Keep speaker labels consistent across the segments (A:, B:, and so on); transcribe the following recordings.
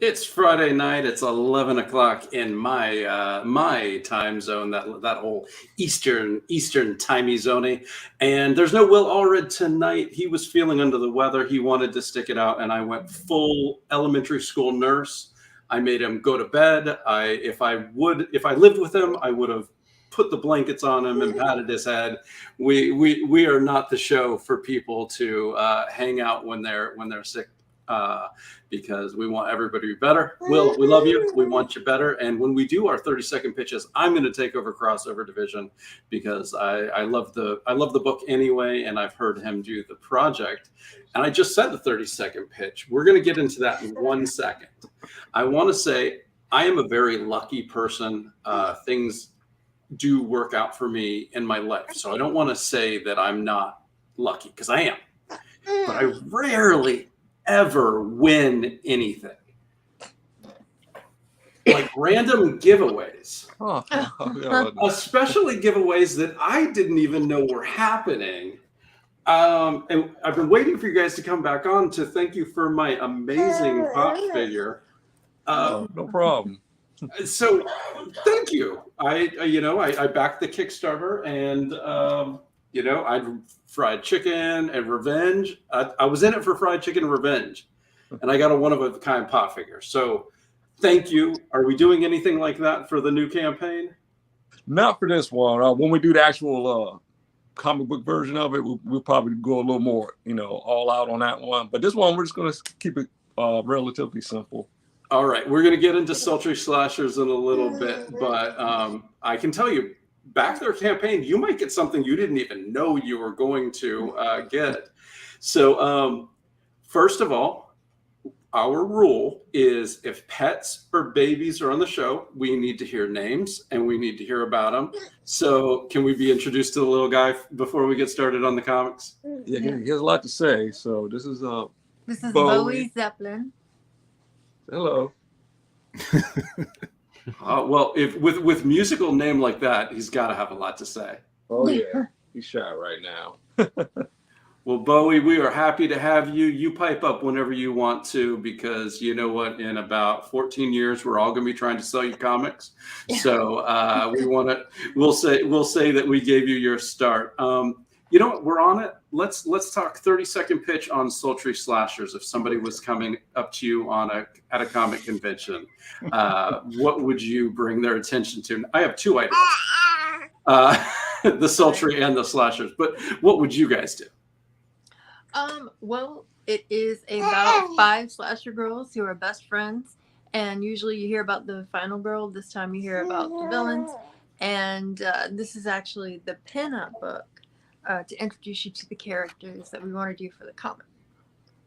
A: It's Friday night. It's 11 o'clock in my time zone, that whole Eastern timey zone. And there's no Will Allred tonight. He was feeling under the weather. He wanted to stick it out, and I went full elementary school nurse. I made him go to bed. If I lived with him, I would have put the blankets on him and patted his head. We are not the show for people to hang out when they're sick. Because we want everybody to be better. Will, we love you. We want you better. And when we do our 30-second pitches, I'm going to take over Crossover Division because I love the book anyway, and I've heard him do the project. And I just said the 30-second pitch. We're going to get into that in 1 second. I want to say I am a very lucky person. Things do work out for me in my life. So I don't want to say that I'm not lucky, because I am. But I rarely ever win anything, like random giveaways, especially giveaways that I didn't even know were happening. And I've been waiting for you guys to come back on to thank you for my amazing pop figure.
B: No problem.
A: So thank you. I backed the Kickstarter, and I fried chicken and revenge. I was in it for fried chicken and revenge, and I got a one-of-a-kind pop figure. So thank you. Are we doing anything like that for the new campaign?
B: Not for this one. When we do the actual comic book version of it, we'll probably go a little more, all out on that one. But this one, we're just going to keep it relatively simple.
A: All right. We're going to get into sultry slashers in a little bit, but I can tell you, back their campaign, you might get something you didn't even know you were going to get. So first of all, our rule is if pets or babies are on the show, we need to hear names and we need to hear about them. So can we be introduced to the little guy before we get started on the comics?
B: Yeah, he has a lot to say. So this is
C: Bowie Zeppelin.
B: Hello.
A: Well, if with musical name like that, he's got to have a lot to say.
B: Oh yeah, he's shy right now.
A: Well, Bowie, we are happy to have you. You pipe up whenever you want to, because you know what? In about 14 years, we're all going to be trying to sell you comics. Yeah. So we'll say that we gave you your start. You know what? We're on it. Let's talk 30-second pitch on sultry slashers. If somebody was coming up to you at a comic convention, what would you bring their attention to? I have two items, the sultry and the slashers. But what would you guys do?
C: Well, it is about 5 slasher girls who are best friends, and usually you hear about the final girl. This time you hear about the villains, and this is actually the pinup book to introduce you to the characters that we want to do for the comic.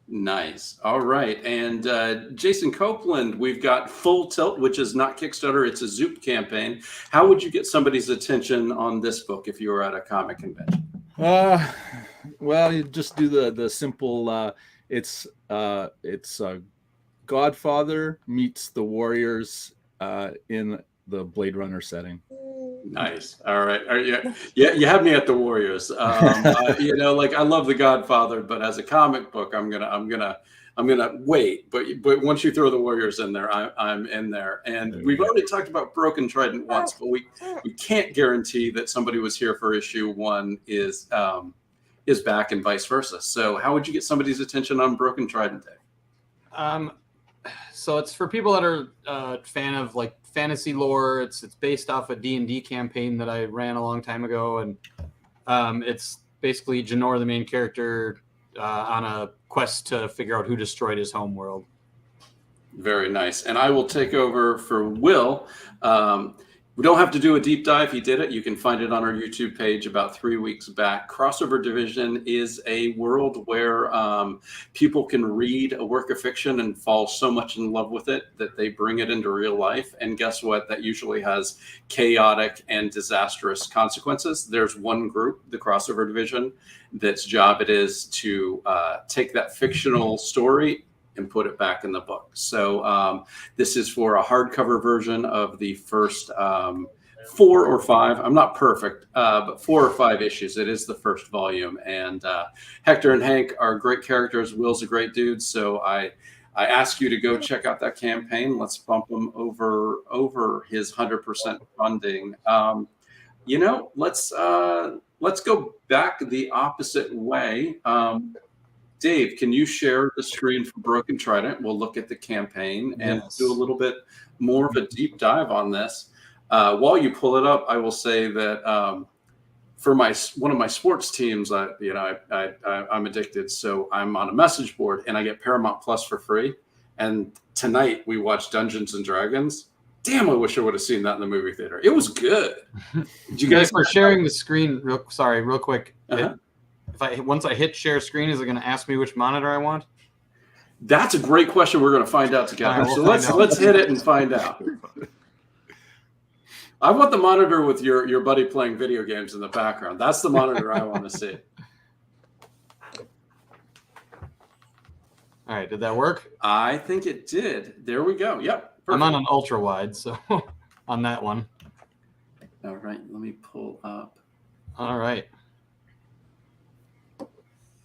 A: Nice. All right. And Jason Copeland, we've got Full Tilt, which is not Kickstarter. It's a Zoop campaign. How would you get somebody's attention on this book if you were at a comic convention?
D: Well, you just do the simple. It's Godfather meets the Warriors in the Blade Runner setting.
A: Nice. All right. You have me at the Warriors. I love the Godfather, but as a comic book, I'm gonna wait. But once you throw the Warriors in there, I'm in there. And we've already talked about Broken Trident once, but we can't guarantee that somebody was here for issue 1 is back and vice versa. So how would you get somebody's attention on Broken Trident Day?
E: So it's for people that are a fan of like fantasy lore. It's based off a D&D campaign that I ran a long time ago, and it's basically Janor, the main character, on a quest to figure out who destroyed his home world.
A: Very nice. And I will take over for Will. We don't have to do a deep dive. He did it. You can find it on our YouTube page about 3 weeks back. Crossover Division is a world where people can read a work of fiction and fall so much in love with it that they bring it into real life. And guess what? That usually has chaotic and disastrous consequences. There's one group, the Crossover Division, that's job it is to take that fictional story and put it back in the book. So this is for a hardcover version of the first 4 or 5. I'm not perfect, but 4 or 5 issues. It is the first volume. And Hector and Hank are great characters. Will's a great dude. So I I ask you to go check out that campaign. Let's bump him over his 100% funding. Let's go back the opposite way. Dave, can you share the screen for Broken Trident? We'll look at the campaign and do a little bit more of a deep dive on this. While you pull it up, I will say that for one of my sports teams, I'm addicted, so I'm on a message board and I get Paramount Plus for free. And tonight we watched Dungeons and Dragons. Damn, I wish I would have seen that in the movie theater. It was good.
E: Did you guys for sharing the screen? Real quick.
A: Uh-huh.
E: Once I hit share screen, is it going to ask me which monitor I want?
A: That's a great question. We're going to find out together.
E: Right,
A: so let's hit it and find out. I want the monitor with your buddy playing video games in the background. That's the monitor I want to see.
E: All right, did that work?
A: I think it did. There we go. Yep. Perfect.
E: I'm on an ultra wide, so on that one.
A: All right, let me pull up.
E: All right.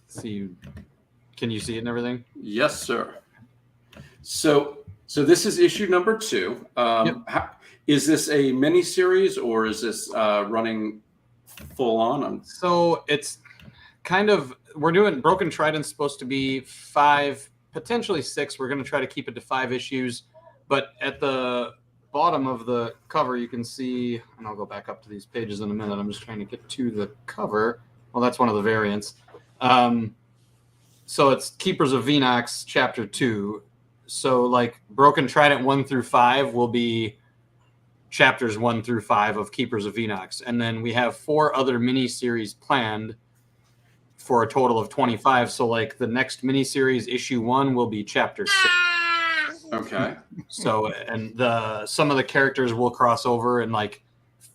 E: See, can you see it and everything?
A: Yes, sir. So this is issue number 2. Is this a mini series or is this running full on?
E: So it's kind of, we're doing Broken Trident's supposed to be 5, potentially 6. We're going to try to keep it to 5 issues, but at the bottom of the cover you can see, and I'll go back up to these pages in a minute. I'm just trying to get to the cover. Well, that's one of the variants. So it's Keepers of Venox chapter 2. So like Broken Trident 1 through 5 will be chapters 1 through 5 of Keepers of Venox. And then we have 4 other mini-series planned for a total of 25. So like the next mini-series, issue 1, will be chapter 6.
A: Okay.
E: So, and some of the characters will cross over. And like,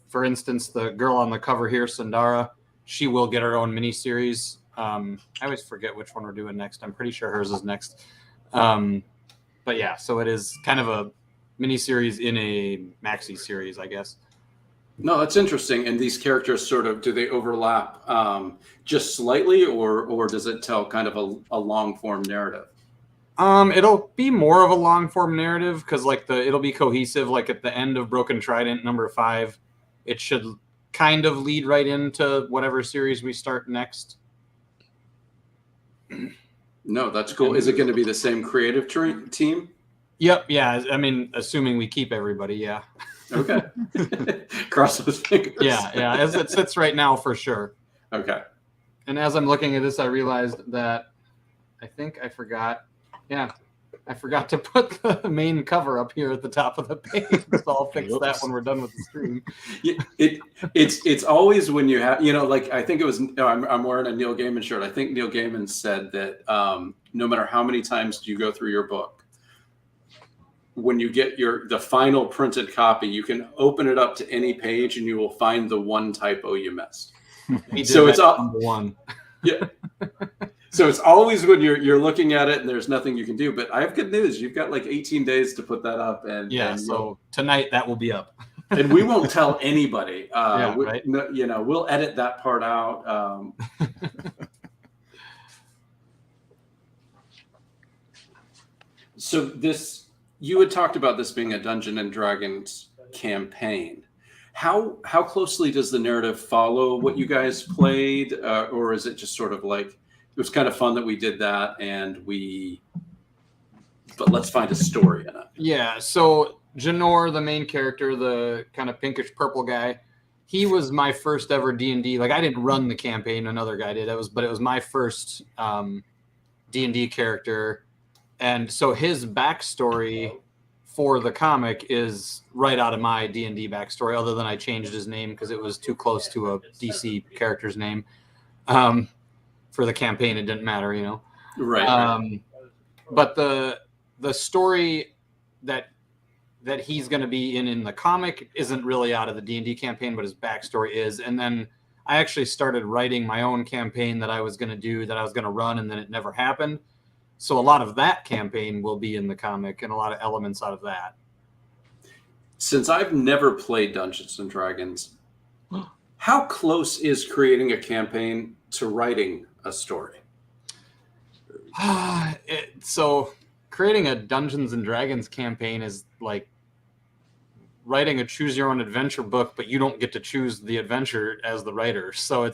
E: for instance, the girl on the cover here, Sandara, she will get her own mini-series. I always forget which one we're doing next. I'm pretty sure hers is next. But yeah, so it is kind of a mini-series in a maxi series, I guess.
A: No, that's interesting. And these characters sort of, do they overlap just slightly, or does it tell kind of a long-form narrative?
E: It'll be more of a long-form narrative because like it'll be cohesive. Like at the end of Broken Trident number 5, it should kind of lead right into whatever series we start next.
A: No, that's cool. Is it going to be the same creative team?
E: Yep. Yeah. I mean, assuming we keep everybody. Yeah.
A: Okay. Cross those fingers.
E: Yeah. Yeah. As it sits right now, for sure.
A: Okay.
E: And as I'm looking at this, I realized that I think I forgot. Yeah. I forgot to put the main cover up here at the top of the page. So I'll fix that when we're done with the stream.
A: It's always when you have, like I think it was, I'm wearing a Neil Gaiman shirt. I think Neil Gaiman said that no matter how many times you go through your book, when you get the final printed copy, you can open it up to any page and you will find the one typo you missed. So it's all
E: number 1.
A: Yeah. So it's always when you're looking at it and there's nothing you can do. But I have good news. You've got like 18 days to put that up. And
E: so tonight that will be up.
A: And we won't tell anybody.
E: Right.
A: We'll edit that part out. So you had talked about this being a Dungeons and Dragons campaign. How closely does the narrative follow what you guys played, or is it just sort of like, it was kind of fun that we did that but let's find a story in it.
E: Yeah. So Janor, the main character, the kind of pinkish purple guy, he was my first ever D&D. Like I didn't run the campaign, another guy did. But it was my first D&D character. And so his backstory for the comic is right out of my D&D backstory, other than I changed his name because it was too close to a DC character's name. For the campaign, it didn't matter,
A: Right.
E: But the story that he's going to be in the comic isn't really out of the D&D campaign, but his backstory is. And then I actually started writing my own campaign that I was going to run, and then it never happened. So a lot of that campaign will be in the comic and a lot of elements out of that.
A: Since I've never played Dungeons and Dragons, how close is creating a campaign to writing a story?
E: So creating a Dungeons and Dragons campaign is like writing a choose your own adventure book, but you don't get to choose the adventure as the writer. So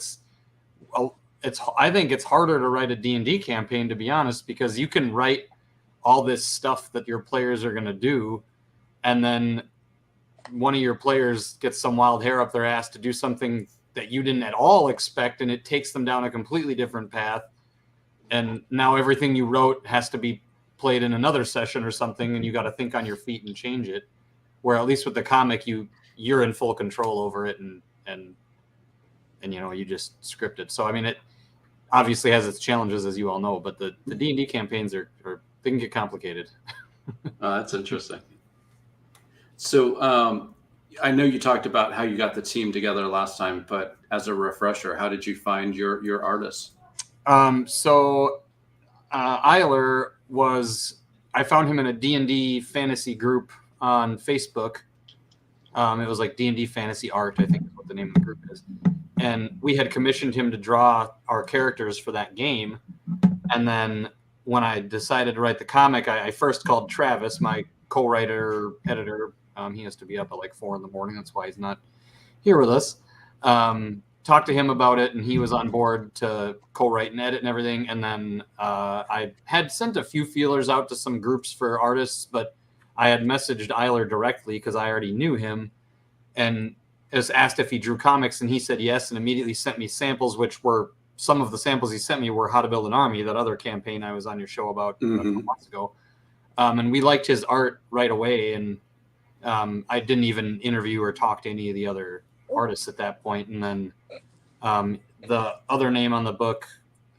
E: I think it's harder to write a D&D campaign, to be honest, because you can write all this stuff that your players are going to do, and then one of your players gets some wild hair up their ass to do something that you didn't at all expect, and it takes them down a completely different path. And now everything you wrote has to be played in another session or something, and you got to think on your feet and change it. Where at least with the comic, you're in full control over it, and you just script it. So I mean, it obviously has its challenges, as you all know, but the D&D campaigns they can get complicated.
A: That's interesting. So I know you talked about how you got the team together last time, but as a refresher, how did you find your artists?
E: So Eiler I found him in a D&D fantasy group on Facebook. It was like D&D Fantasy Art, I think is what the name of the group is. And we had commissioned him to draw our characters for that game. And then when I decided to write the comic, I first called Travis, my co-writer, editor. He has to be up at like 4 a.m. That's why he's not here with us. Talked to him about it, and he was on board to co-write and edit and everything. And then I had sent a few feelers out to some groups for artists, but I had messaged Eiler directly because I already knew him, and just asked if he drew comics, and he said yes, and immediately sent me samples, which were some of the samples he sent me were How to Build an Army, that other campaign I was on your show about a couple months ago. And we liked his art right away, and I didn't even interview or talk to any of the other artists at that point. And then the other name on the book,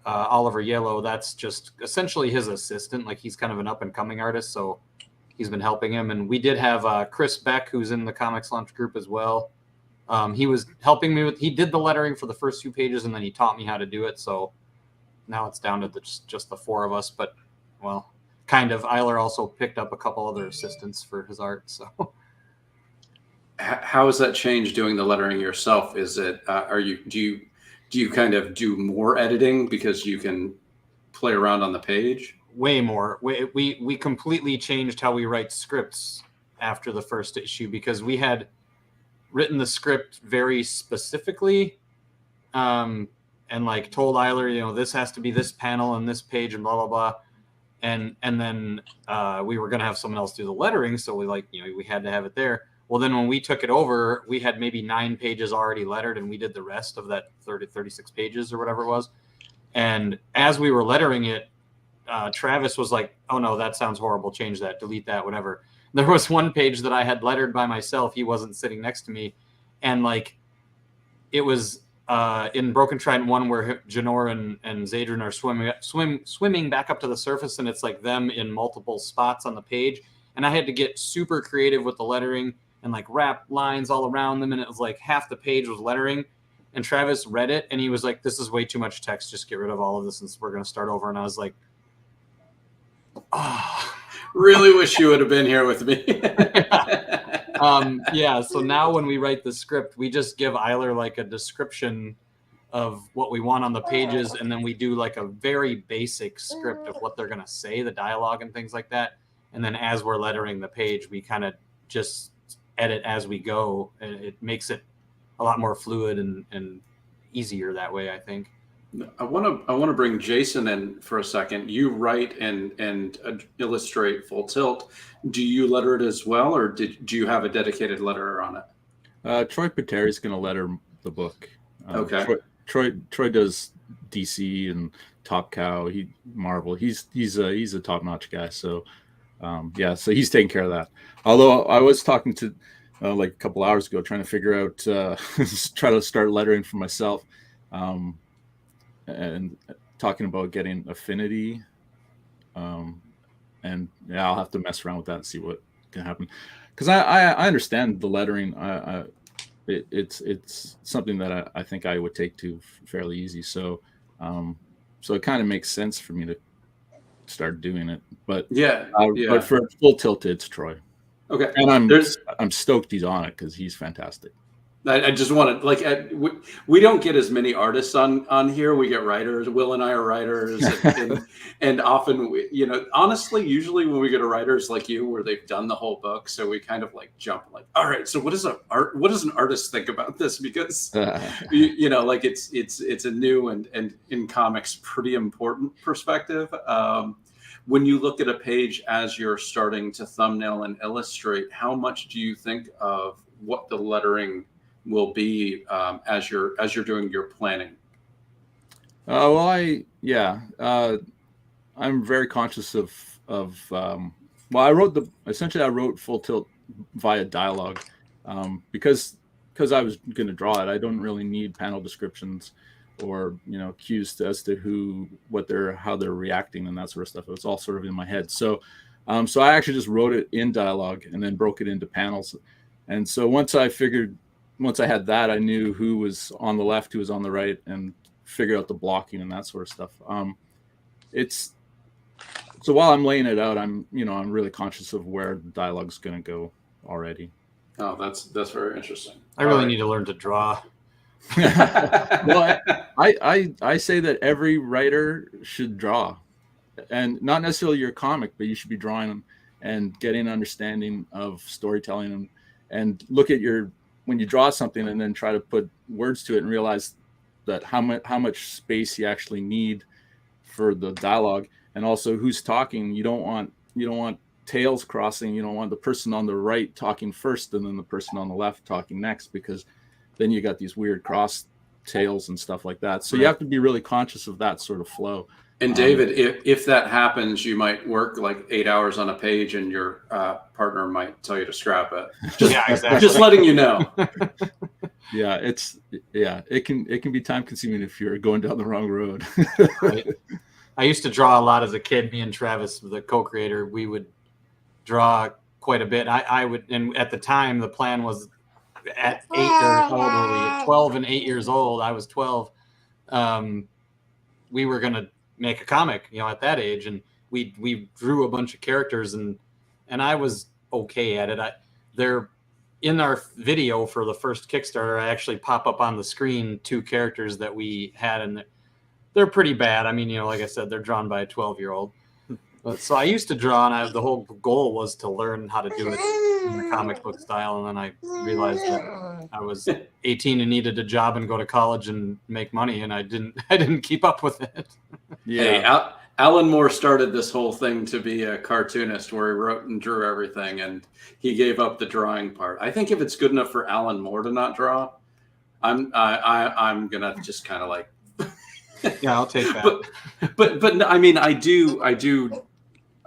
E: Oliver Yellow, that's just essentially his assistant. Like, he's kind of an up-and-coming artist, so he's been helping him. And we did have Chris Beck, who's in the Comics Launch group as well. He was helping me he did the lettering for the first few pages, and then he taught me how to do it. So now it's down to just the 4 of us, but well, kind of. Eiler also picked up a couple other assistants for his art. So
A: how has that changed doing the lettering yourself? Is it, do you kind of do more editing because you can play around on the page?
E: Way more. We completely changed how we write scripts after the first issue, because we had written the script very specifically, and like told Eiler, this has to be this panel and this page and blah blah blah, and then we were going to have someone else do the lettering, so we had to have it there. Well, then when we took it over, we had maybe 9 pages already lettered, and we did the rest of that 36 pages or whatever it was. And as we were lettering it, Travis was like, "Oh no, that sounds horrible. Change that, delete that, whatever." There was one page that I had lettered by myself. He wasn't sitting next to me. And like, it was in Broken Trident 1 where Janor and Zadrin are swimming back up to the surface, and it's like them in multiple spots on the page. And I had to get super creative with the lettering and like wrap lines all around them. And it was like half the page was lettering. And Travis read it, and he was like, "This is way too much text. Just get rid of all of this, and we're going to start over." And I was like, "Oh."
A: Really wish you would have been here with me.
E: Yeah. So now when we write the script, we just give Eiler like a description of what we want on the pages, and then we do like a very basic script of what they're going to say, the dialogue and things like that. And then as we're lettering the page, we kind of just edit as we go. It makes it a lot more fluid and easier that way, I think.
A: I want to bring Jason in for a second. You write and illustrate Full Tilt. Do you letter it as well, or do you have a dedicated letterer on it?
D: Troy Pateri is going to letter the book.
A: Okay.
D: Troy does DC and Top Cow. Marvel. He's a top notch guy. So so he's taking care of that. Although I was talking to like a couple hours ago, trying to figure out try to start lettering for myself. And talking about getting Affinity, and I'll have to mess around with that and see what can happen, because I understand the lettering. It's something that I think I would take to fairly easy. So it kind of makes sense for me to start doing it. But but for Full Tilt, it's Troy.
A: Okay,
D: and I'm stoked he's on it because he's fantastic.
A: I just want to we don't get as many artists on here. We get writers. Will and I are writers, and often honestly, usually when we get a writers like you, where they've done the whole book, so we kind of like jump like, all right, so what does an artist think about this? Because it's a new and in comics pretty important perspective. When you look at a page as you're starting to thumbnail and illustrate, how much do you think of what the lettering will be as you're doing your planning?
D: I'm very conscious of I wrote Full Tilt via dialogue because I was going to draw it. I don't really need panel descriptions or cues as to how they're reacting and that sort of stuff. It was all sort of in my head. So I actually just wrote it in dialogue and then broke it into panels. And so once I had that, I knew who was on the left, who was on the right, and figured out the blocking and that sort of stuff. So while I'm laying it out, I'm really conscious of where the dialogue's going to go already.
A: Oh, that's very interesting.
E: I really need to learn to draw.
D: Well, I say that every writer should draw, and not necessarily your comic, but you should be drawing them and getting an understanding of storytelling and look at when you draw something and then try to put words to it and realize that how much space you actually need for the dialogue, and also who's talking. You don't want tails crossing. You don't want the person on the right talking first and then the person on the left talking next, because then you got these weird cross tails and stuff like that. So you have to be really conscious of that sort of flow.
A: And David, if that happens, you might work like 8 hours on a page, and your partner might tell you to scrap it.
E: Exactly.
A: Just letting you know.
D: It can be time consuming if you're going down the wrong road.
E: Right. I used to draw a lot as a kid. Me and Travis, the co-creator, we would draw quite a bit. I would, and at the time, the plan was at 12 and 8 years old. I was 12. We were gonna make a comic, at that age, and we drew a bunch of characters, and I was okay at it. They're in our video for the first Kickstarter. I actually pop up on the screen 2 characters that we had, and they're pretty bad. I mean, like I said, they're drawn by a 12-year-old. So I used to draw, and the whole goal was to learn how to do it in the comic book style. And then I realized that I was 18 and needed a job and go to college and make money, and I didn't keep up with it.
D: Yeah.
A: Hey, Alan Moore started this whole thing to be a cartoonist where he wrote and drew everything, and he gave up the drawing part. I think if it's good enough for Alan Moore to not draw, I'm gonna just kind of like.
E: Yeah, I'll take that.
A: But I mean, I do.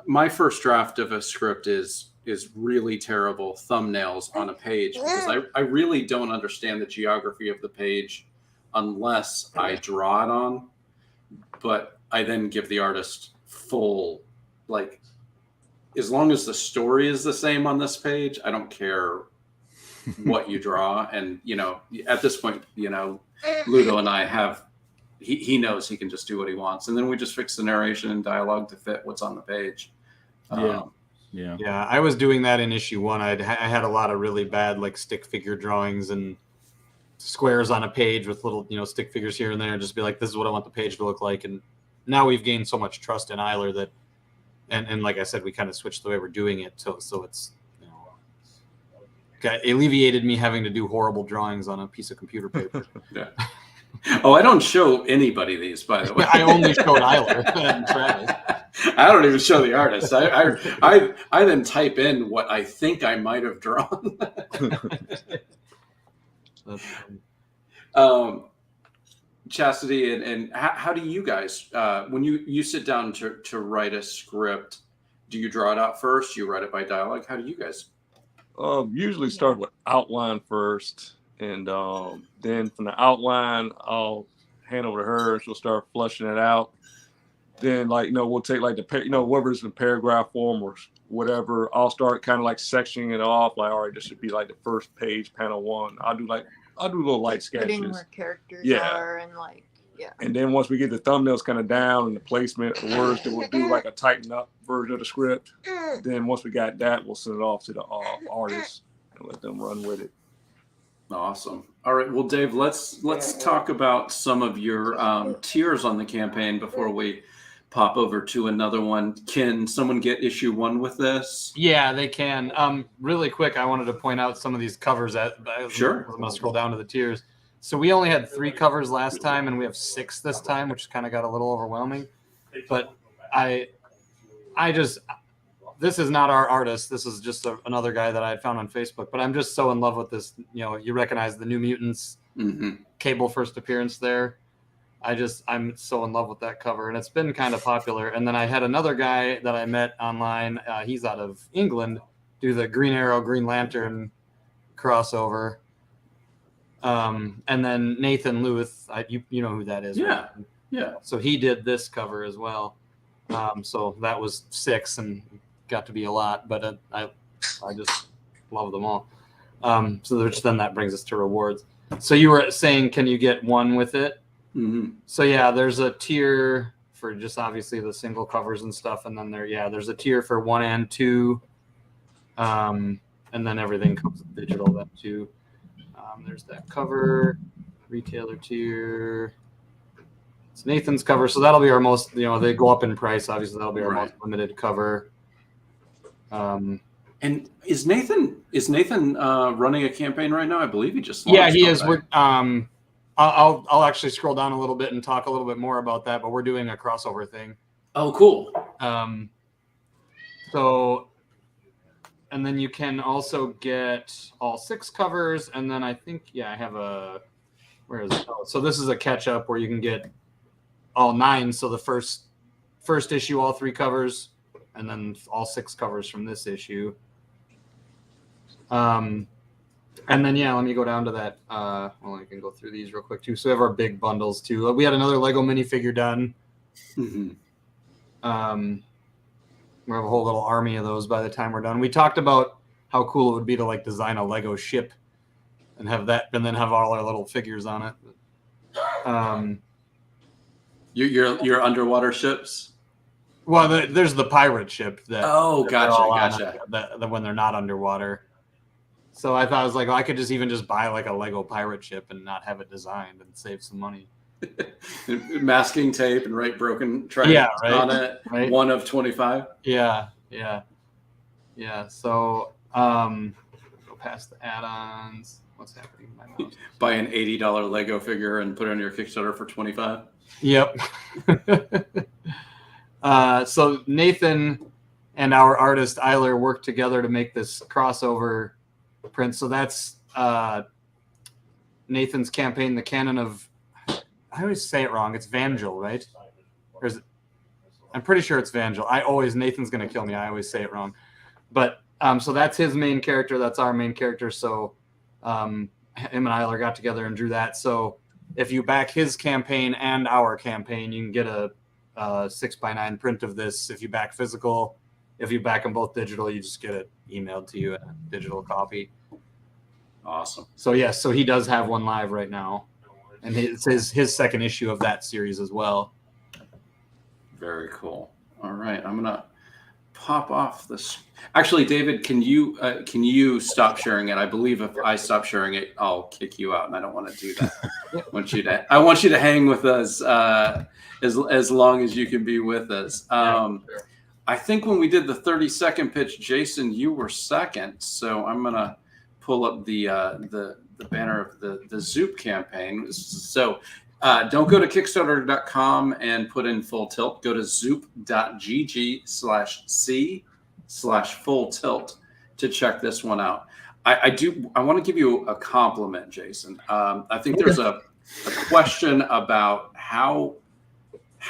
A: My first draft of a script is really terrible thumbnails on a page, because I really don't understand the geography of the page unless I draw it on. But I then give the artist full, like, as long as the story is the same on this page, I don't care what you draw. And at this point, Ludo and I have. He knows he can just do what he wants, and then we just fix the narration and dialogue to fit what's on the page.
E: Yeah. I was doing that in issue 1. I had a lot of really bad like stick figure drawings and squares on a page with little stick figures here and there. Just be like, this is what I want the page to look like. And now we've gained so much trust in Eiler that, and like I said, we kind of switched the way we're doing it. So it's alleviated me having to do horrible drawings on a piece of computer paper.
A: Yeah. Oh, I don't show anybody these, by the way.
E: I only showed Eiler and Travis.
A: I don't even show the artist. I then type in what I think I might have drawn. Chastity, and how do you guys, when you sit down to write a script, do you draw it out first? Do you write it by dialogue? How do you guys?
B: Usually start with outline first. And then from the outline, I'll hand over to her, and she'll start flushing it out. Then, we'll take whatever's in paragraph form or whatever. I'll start kind of like sectioning it off. Like, all right, this should be like the first page, panel 1. I'll do little light sketches.
C: Putting where characters are and
B: And then once we get the thumbnails kind of down and the placement of words, then we'll do like a tightened up version of the script. Then once we got that, we'll send it off to the artists and let them run with it.
A: Awesome. All right. Well, Dave, let's talk about some of your tiers on the campaign before we pop over to another one. Can someone get issue 1 with this?
E: Yeah, they can. Really quick, I wanted to point out some of these covers.
A: Sure.
E: I'm going to scroll down to the tiers. So we only had 3 covers last time, and we have 6 this time, which kind of got a little overwhelming. But this is not our artist. This is just another guy that I had found on Facebook. But I'm just so in love with this. You know, you recognize the New Mutants Cable first appearance there. I'm so in love with that cover, and it's been kind of popular. And then I had another guy that I met online. He's out of England, do the Green Arrow, Green Lantern crossover. And then Nathan Luth, you know who that is.
A: Yeah.
E: Right?
A: Yeah.
E: So he did this cover as well. So that was 6 and got to be a lot, but I just love them all. Then that brings us to rewards. So you were saying, can you get 1 with it?
A: Mm-hmm.
E: So yeah, there's a tier for just obviously the single covers and stuff, and then there's a tier for 1 and 2, and then everything comes with digital then too. There's that cover, retailer tier. It's Nathan's cover, so that'll be our most. They go up in price. Obviously, that'll be our most limited cover.
A: And is Nathan running a campaign right now? I believe he just
E: launched. Yeah, he is. I'll actually scroll down a little bit and talk a little bit more about that, but we're doing a crossover thing.
A: Oh, cool.
E: And then you can also get all 6 covers, and then I think I have where is it? Oh, so this is a catch up where you can get all 9. So the first issue, all 3 covers, and then all 6 covers from this issue. And then, let me go down to that. I can go through these real quick, too. So we have our big bundles, too. We had another Lego minifigure done.
A: Mm-hmm.
E: We have a whole little army of those by the time we're done. We talked about how cool it would be to, design a Lego ship and have that, and then have all our little figures on it.
A: Your underwater ships?
E: Well, there's the pirate ship.
A: Gotcha.
E: That when they're not underwater. So I thought, I was like, I could just buy a Lego pirate ship and not have it designed and save some money.
A: Masking tape and write broken triangles on it. Right. 1 of 25.
E: Yeah. So go past the add-ons. What's happening in my mouse?
A: Buy an $80 Lego figure and put it on your Kickstarter for 25.
E: Yep. So Nathan and our artist Eiler worked together to make this crossover print. So that's Nathan's campaign, The Canon of, I always say it wrong. It's Vangel, right? Or is it? I'm pretty sure it's Vangel. Nathan's going to kill me. I always say it wrong. But so that's his main character. That's our main character. So him and Eiler got together and drew that. So if you back his campaign and our campaign, you can get a 6x9 print of this. If you back physical, if you back them both digital, you just get it emailed to you, a digital copy.
A: Awesome.
E: So so he does have one live right now, and it's his second issue of that series as well.
A: Very cool. All right, I'm gonna pop off this. Actually, David, can you stop sharing it? I believe if I stop sharing it, I'll kick you out, and I don't want to do that. I want you to hang with us as long as you can be with us. Sure. I think when we did the 30-second pitch, Jason, you were second. So I'm gonna pull up the banner of the Zoop campaign. So don't go to Kickstarter.com and put in Full Tilt. Go to zoop.gg/c/Full Tilt to check this one out. I want to give you a compliment, Jason. I think there's a question about how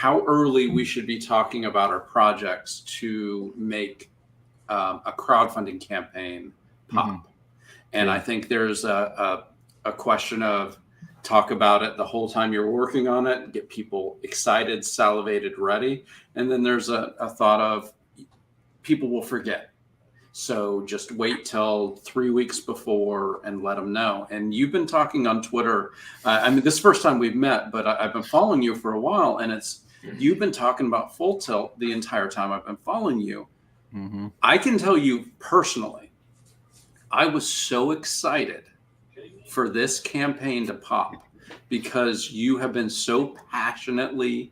A: early we should be talking about our projects to make a crowdfunding campaign pop. Mm-hmm. And I think there's a question of talk about it the whole time you're working on it, get people excited, salivated, ready. And then there's a thought of people will forget. So just wait till 3 weeks before and let them know. And you've been talking on Twitter. This is the first time we've met, but I've been following you for a while. And you've been talking about Full Tilt the entire time I've been following you. Mm-hmm. I can tell you personally, I was so excited for this campaign to pop, because you have been so passionately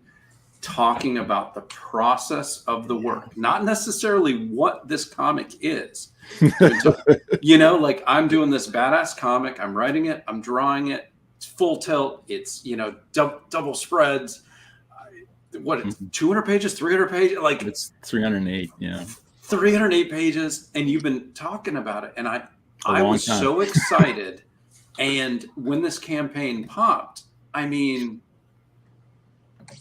A: talking about the process of the work, not necessarily what this comic is. You know, like, I'm doing this badass comic, I'm writing it, I'm drawing it, it's full tilt, it's, you know, double spreads. What, 200 pages, 300 pages? Like,
D: it's 308. Yeah.
A: 308 pages, and you've been talking about it, and I was
D: time.
A: so excited. And when this campaign popped, I mean,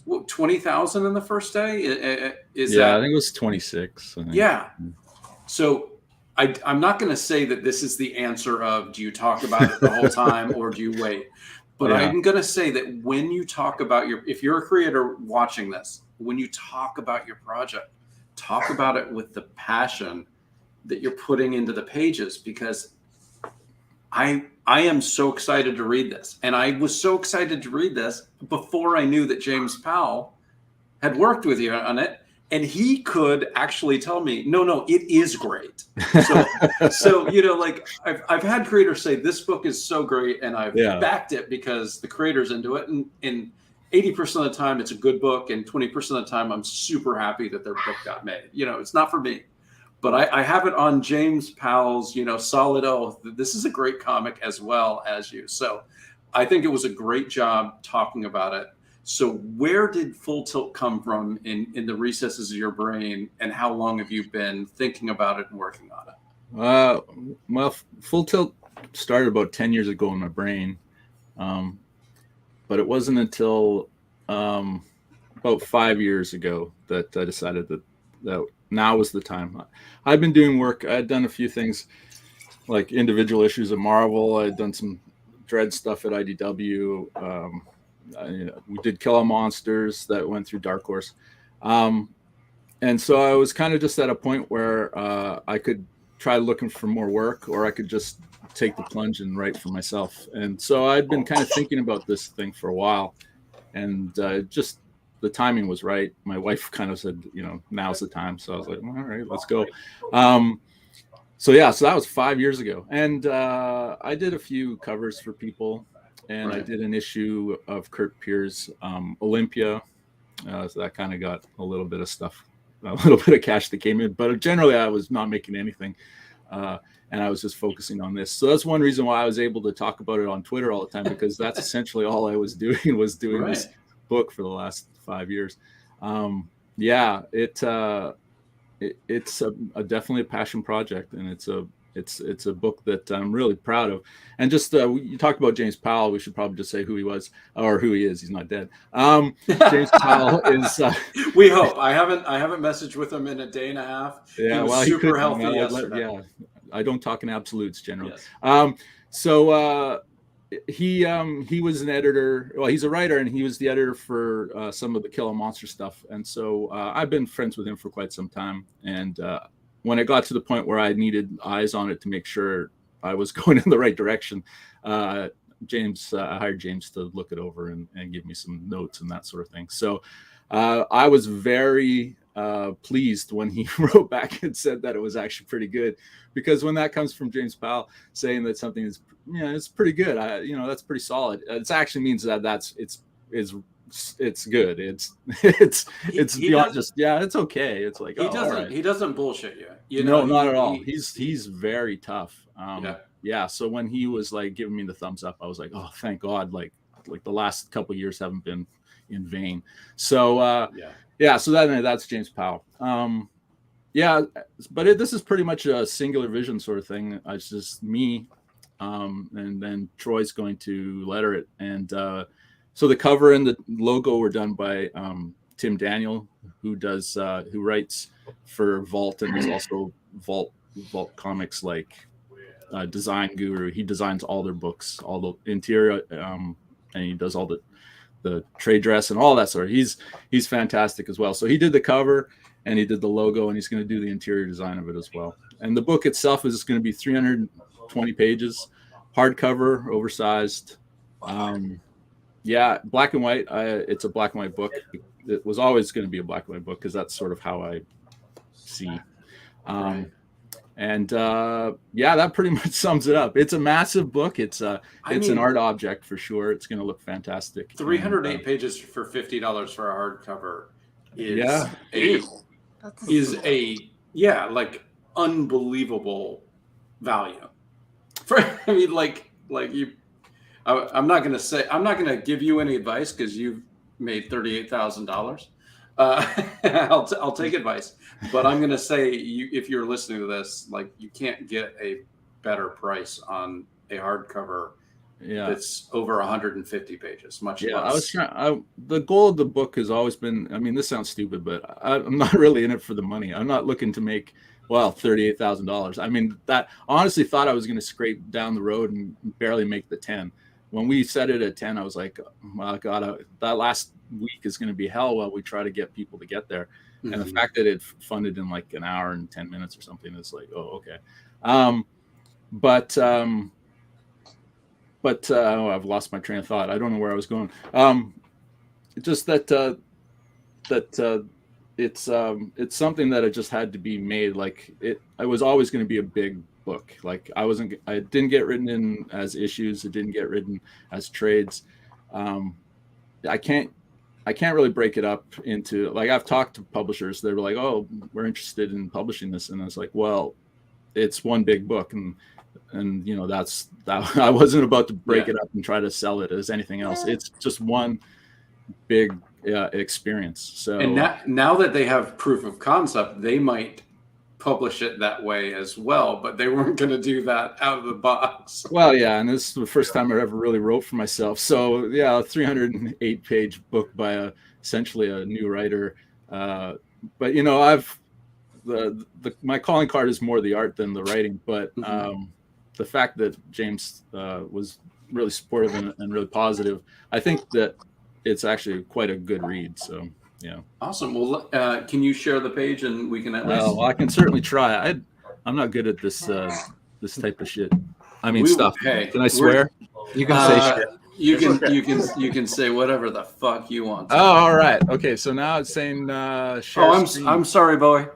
A: what, 20,000 in the first day? Is
D: yeah,
A: that?
D: I think it was 26. I think.
A: Yeah. So I'm not going to say that this is the answer of, do you talk about it the whole time or do you wait? But
D: Yeah.
A: I'm going to say that when you talk about if you're a creator watching this, when you talk about your project, talk about it with the passion that you're putting into the pages, because I am so excited to read this. And I was so excited to read this before I knew that James Powell had worked with you on it. And he could actually tell me, no, it is great. So you know, like, I've had creators say this book is so great, and I've backed it because the creator's into it. And 80% of the time it's a good book, and 20% of the time I'm super happy that their book got made. You know, it's not for me. But I have it on James Powell's, you know, solid oath that this is a great comic as well as you. So I think it was a great job talking about it. So where did Full Tilt come from in the recesses of your brain, and how long have you been thinking about it and working on it?
D: Well, Full Tilt started about 10 years ago in my brain. But it wasn't until about 5 years ago that I decided that now was the time. I've been doing work. I had done a few things like individual issues of Marvel. I had done some Dread stuff at IDW. We did Kill All Monsters that went through Dark Horse. And so I was kind of just at a point where I could try looking for more work, or I could just take the plunge and write for myself. And so I'd been kind of thinking about this thing for a while, and just the timing was right. My wife kind of said, you know, now's the time. So I was like, all right, let's go. So that was 5 years ago. And I did a few covers for people, and I did an issue of Kurt Pierre's Olympia. So that kind of got a little bit of stuff, a little bit of cash that came in, but generally I was not making anything. And I was just focusing on this. So that's one reason why I was able to talk about it on Twitter all the time, because that's essentially all I was doing this book for the last 5 years. It's definitely a passion project, and it's a book that I'm really proud of. And just you talked about James Powell. We should probably just say who he was, or who he is. He's not dead. James Powell is.
A: We hope. I haven't messaged with him in a day and a half.
D: Yeah,
A: he was
D: well,
A: super healthy yesterday.
D: Yeah, I don't talk in absolutes generally.
A: Yes.
D: He was an editor. Well, he's a writer, and he was the editor for some of the Kill All Monster stuff. And so I've been friends with him for quite some time. And when it got to the point where I needed eyes on it to make sure I was going in the right direction, I hired James to look it over and give me some notes and that sort of thing. So I was very pleased when he wrote back and said that it was actually pretty good, because when that comes from James Powell saying that something is, it's pretty good, that's pretty solid. It actually means that it's good. It's beyond just it's okay. It's like
A: he doesn't bullshit you.
D: No, not at all. He's very tough. So when he was like giving me the thumbs up, I was like, oh, thank God. Like the last couple of years haven't been in vain. So so that's James Powell. But this is pretty much a singular vision sort of thing. It's just me, and then Troy's going to letter it. And so the cover and the logo were done by Tim Daniel, who writes for Vault, and is also Vault Comics like design guru. He designs all their books, all the interior, and he does all the trade dress and all that sort of. He's fantastic as well. So he did the cover and he did the logo, and he's going to do the interior design of it as well. And the book itself is going to be 320 pages, hardcover, oversized. Black and white. It's a black and white book. It was always going to be a black and white book because that's sort of how I see. And yeah, that pretty much sums it up. It's a massive book. It's an art object for sure. It's going to look fantastic.
A: 308 pages for $50 for a hardcover is
D: yeah.
A: like unbelievable value. For I mean, like you, I'm not gonna give you any advice because you've made $38,000. I'll take advice, but I'm gonna say if you're listening to this, like you can't get a better price on a hardcover.
D: Yeah,
A: that's over 150 pages. Much less.
D: I was trying. The goal of the book has always been. I mean, this sounds stupid, but I'm not really in it for the money. I'm not looking to make $38,000. I mean, that honestly thought I was going to scrape down the road and barely make the 10. When we set it at 10, I was like, oh my God, that last week is going to be hell while we try to get people to get there. Mm-hmm. And the fact that it funded in like an hour and 10 minutes or something is like, oh, okay. But I've lost my train of thought. I don't know where I was going. Just that it's something that it just had to be made. Like it was always going to be a big book. Like I didn't get written in as issues. It didn't get written as trades. I can't really break it up into, like, I've talked to publishers. They were like, oh, we're interested in publishing this. And I was like, well, it's one big book. And you know, that I wasn't about to break it up and try to sell it as anything else. It's just one big experience. So,
A: and now that they have proof of concept, they might publish it that way as well, but they weren't going to do that out of the box.
D: Well, yeah, and this is the first time I ever really wrote for myself. So yeah, a 308-page book by essentially a new writer. But you know, my calling card is more the art than the writing. But the fact that James was really supportive and really positive, I think that it's actually quite a good read. So yeah.
A: Awesome. Well, can you share the page and we can at least?
D: Well, I can certainly try. I'm not good at this this type of shit. I mean, stuff.
A: Hey,
D: can I swear?
A: You can say shit. You can say whatever the fuck you want to.
D: Oh, all right. Okay. So now it's saying. Share
A: I'm sorry, Bowie.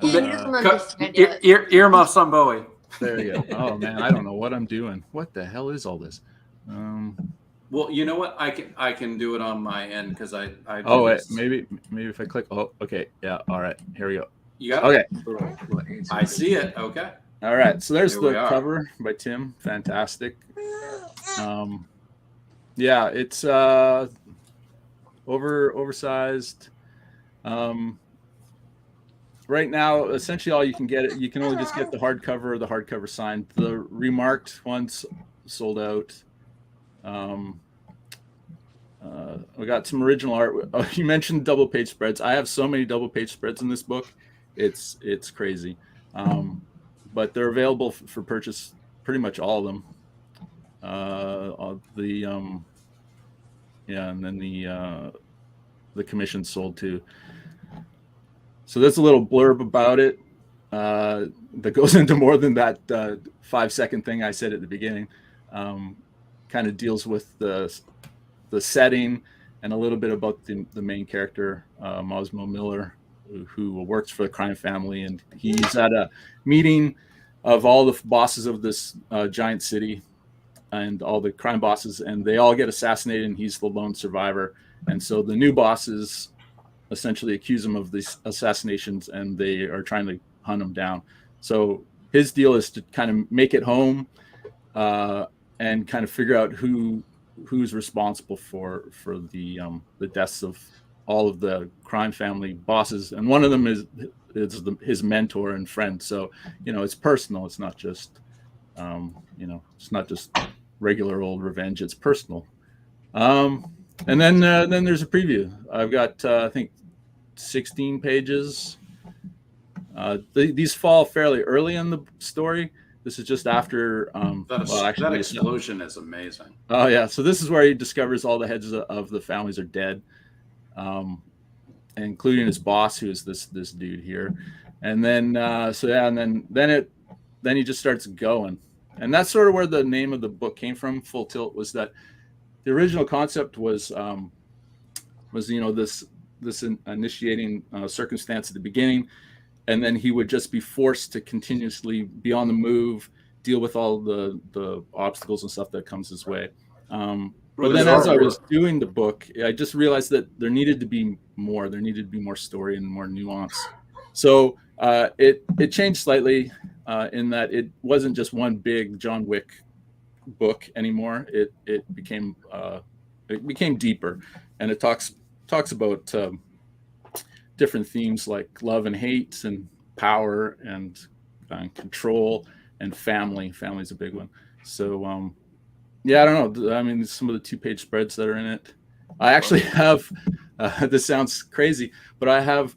C: He doesn't understand yet.
A: Earmuffs on Bowie.
D: There you go. Oh man, I don't know what I'm doing. What the hell is all this?
A: Well, you know what? I can do it on my end because I
D: oh wait, maybe if I click. Oh, okay. Yeah. All right. Here we go.
A: You got it?
D: Okay.
A: I see it. Okay.
D: All right. So there's the cover by Tim. Fantastic. Yeah, it's oversized. Right now, essentially all you can get, you can only just get the hardcover or the hardcover signed. The remarked ones sold out. We got some original art. You mentioned double page spreads. I have so many double page spreads in this book. It's crazy. But they're available for purchase, pretty much all of them. And then the commission sold too. So there's a little blurb about it that goes into more than that 5-second thing I said at the beginning. Kind of deals with the setting and a little bit about the main character, Mosmo Miller, who works for the crime family, and he's at a meeting of all the bosses of this giant city and all the crime bosses, and they all get assassinated, and he's the lone survivor. And so the new bosses essentially accuse him of these assassinations, and they are trying to hunt him down. So his deal is to kind of make it home and kind of figure out who's responsible for the deaths of all of the crime family bosses, and one of them is his mentor and friend. So you know, it's personal. It's not just it's not just regular old revenge. It's personal. And then there's a preview. I've got I think 16 pages. These fall fairly early in the story. This is just after.
A: That explosion is amazing.
D: Oh yeah, so this is where he discovers all the heads of the families are dead, including his boss, who is this dude here. And then then he just starts going, and that's sort of where the name of the book came from. Full Tilt was that the original concept was this initiating circumstance at the beginning. and then he would just be forced to continuously be on the move, deal with all the obstacles and stuff that comes his way. But then as I was doing the book, I just realized that there needed to be more. There needed to be more story and more nuance. So it changed slightly in that it wasn't just one big John Wick book anymore. It became deeper, and it talks about different themes like love and hate and power and control and family. Family is a big one. So yeah, I don't know. I mean, some of the 2-page spreads that are in it. I actually have. This sounds crazy, but I have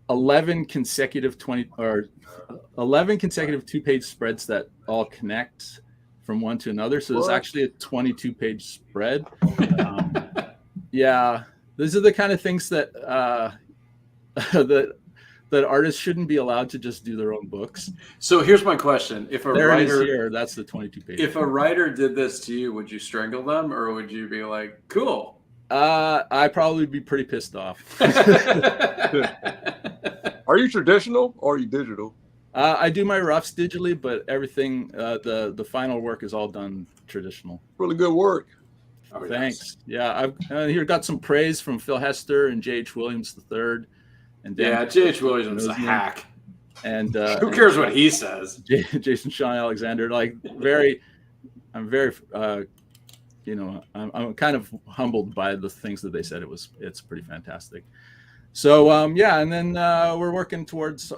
D: 11 consecutive 2-page spreads that all connect from one to another. So there's actually a 22-page spread. Yeah, these are the kind of things that that artists shouldn't be allowed to just do their own books.
A: So here's my question: if a writer
D: here, that's the 22 page.
A: If a writer did this to you, would you strangle them, or would you be like, "Cool"?
D: I'd probably be pretty pissed off.
B: Are you traditional or are you digital?
D: I do my roughs digitally, but everything, the final work is all done traditional.
B: Really good work.
A: Oh,
D: Thanks. Yeah, I've here got some praise from Phil Hester and J.H. Williams III. And Dan
A: J.H. Williams is a hack.
D: And
A: who cares what he says?
D: Jason Sean Alexander, like I'm very, I'm kind of humbled by the things that they said. It's pretty fantastic. So yeah, and then we're working towards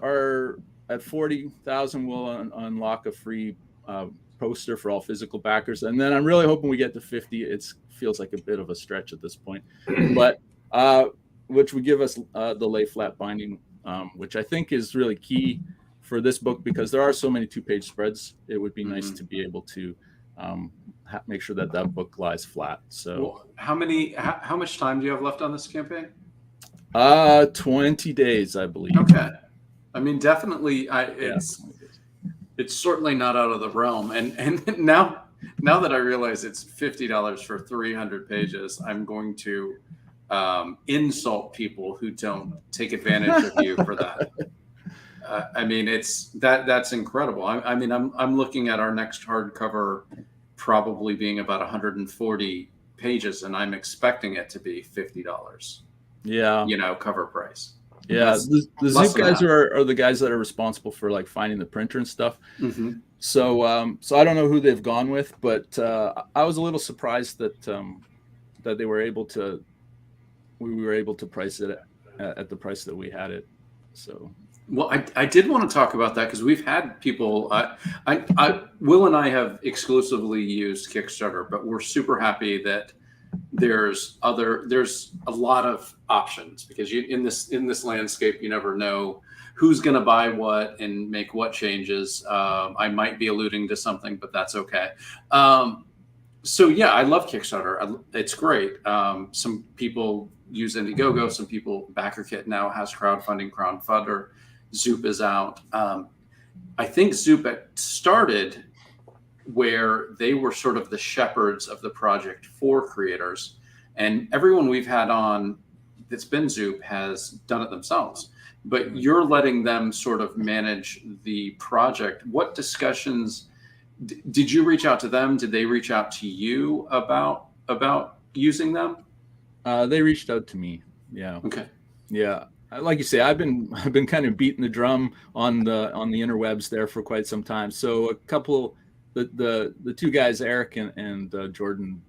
D: at 40,000 we'll unlock a free poster for all physical backers, and then I'm really hoping we get to 50. It feels like a bit of a stretch at this point, but which would give us the lay flat binding, which I think is really key for this book because there are so many 2-page spreads. It would be nice to be able to make sure that book lies flat. So
A: how much time do you have left on this campaign?
D: 20 days, I believe.
A: Okay. I mean, definitely, it's certainly not out of the realm. And now that I realize it's $50 for 300 pages, I'm going to insult people who don't take advantage of you for that. I mean, that's incredible. I mean, I'm looking at our next hardcover probably being about 140 pages, and I'm expecting it to be $50.
D: Yeah,
A: cover price.
D: Yeah, the Zoop guys are the guys that are responsible for like finding the printer and stuff.
A: Mm-hmm.
D: So I don't know who they've gone with, but I was a little surprised that that we were able to price it at the price that we had it. So.
A: Well, I did want to talk about that because we've had people. Will and I have exclusively used Kickstarter, but we're super happy that there's a lot of options because in this landscape you never know who's going to buy what and make what changes. I might be alluding to something, but that's okay. So yeah, I love Kickstarter. It's great. Some people use Indiegogo. Some people BackerKit now has crowdfunder. Zoop is out. I think Zoop started where they were sort of the shepherds of the project for creators, and everyone we've had on that's been Zoop has done it themselves. But you're letting them sort of manage the project. What discussions did you reach out to them? Did they reach out to you about using them?
D: They reached out to me. Yeah.
A: Okay.
D: Yeah. Like you say, I've been kind of beating the drum on the interwebs there for quite some time. So a couple, the two guys, Eric and Jordan,